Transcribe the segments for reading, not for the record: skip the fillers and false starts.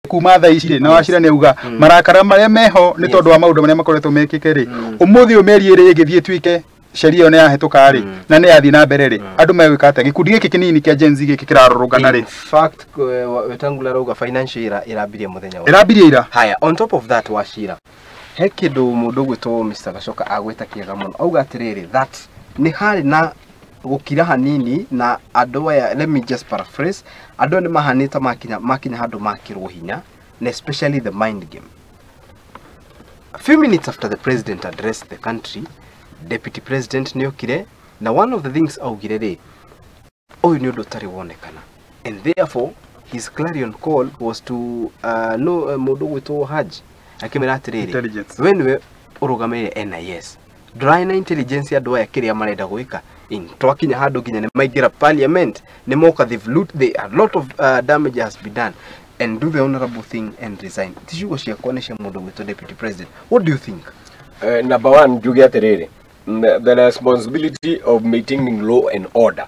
kuma tha ici na Wachira ni uga marakara maria meho ni tondu wa maundu maria makoretwo mekike ri umuthi umeri ri igithie twike sheria yo ne yahetuka ri na ne yathi na mbere ri andu megwikate gikundi giki kinini kia Gen Z giki kirarurungana ri fact wetangula roga financial irabirie muthenya wa irabirie ira haya on top of that Wachira he kindu mundu gwitwo Mr. Gacoka agweta kiega muno auga atiriri that ni hari na gukira hanini na andu aya let me just paraphrase andu ni mahanita makinya handu makirwo hinya and especially the mind game. A few minutes after the president addressed the country, deputy president niokire na one of the things augire ri oyu ni undu tari wonekana and therefore his clarion call was to mundu gwitwo Haji akimera atiriri when we urugamire NIS dry intelligence andu aya kiria marenda gwika in twakinya handu ginya ne maigira parliament ne moka they a lot of damage has been done and do the honorable thing and resign. Tishugo cia konesha mundu gwitwo deputy president. What do you think? Number one, juge atiriri the responsibility of maintaining law and order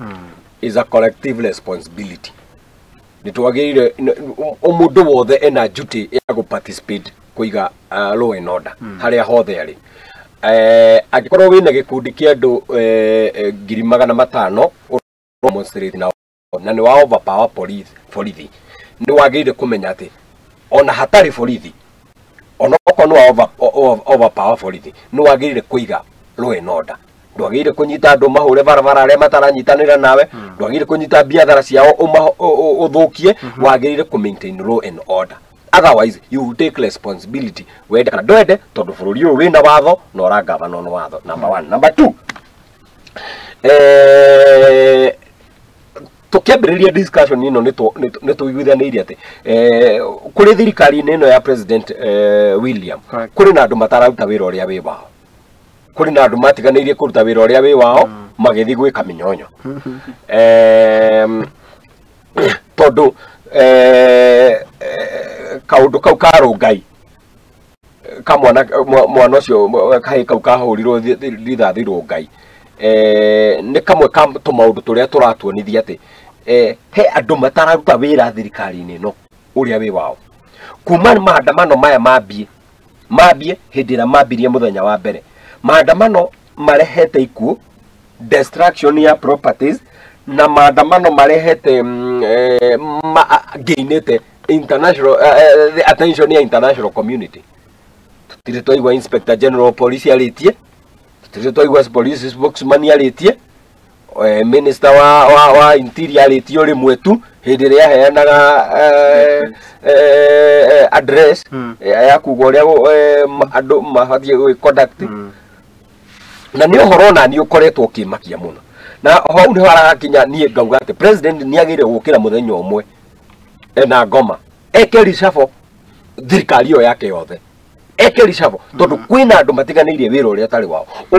is a collective responsibility. Nitwagirire omundu wothe ena duty ya go participate kuiga law and order haria hothe ari agikorwo wina gikundi kia andu 500,000 demonstrate na ni wa overpower police ni wagire kumenya ati ona hatari borithi ona okono overpower borithi ni wagire kuiga law and order ndwagire kunyita andu mahure barabara aria mataranyitanira nawe ndwagire kunyita biathara ciao uthukie wagire ku maintain law and order otherwise you will take responsibility wende kana ndwende tondu bururi uyu wina watho na ora governor no watho number 1 number 2 tukiambiriria discussion ino nituiguithanirie ati kuri thirikari-ini ino ya president William kuri na andu matararuta wira uria wi wao kuri na andu matiganirie kuruta wira uria wi wao magithi gwika minyonyo tondu kaundu kau ka Rongai mwana ucio kai kau kahurirwo rithathi Rongai ni kamwe ka tumaundu turia turatuonithia ati he andu matararuta wira thirikari-ini no uria wi wao kuma maandamano maya mambie hindi ira mambirie muthenya wa mbere maandamano marehete ikuo destruction ya properties na maandamano marehete gainete international the attention ya international community tutire twaigua inspector general police alitie tutire twaigua police spokesman alitie minister wa interior alitie uri mwetu hindi ria heanaga address ya kuga uria andu mabatie conduct na ni uhoro na ni ukoretwo kimakia muno na hau ni harakinya nie ngauga ati president ni agire gukira muthenya umwe na ngoma ekeri safo thirikari yo yake yothe ekeri safo tondu kwina andu matiganirie wira uria tari wao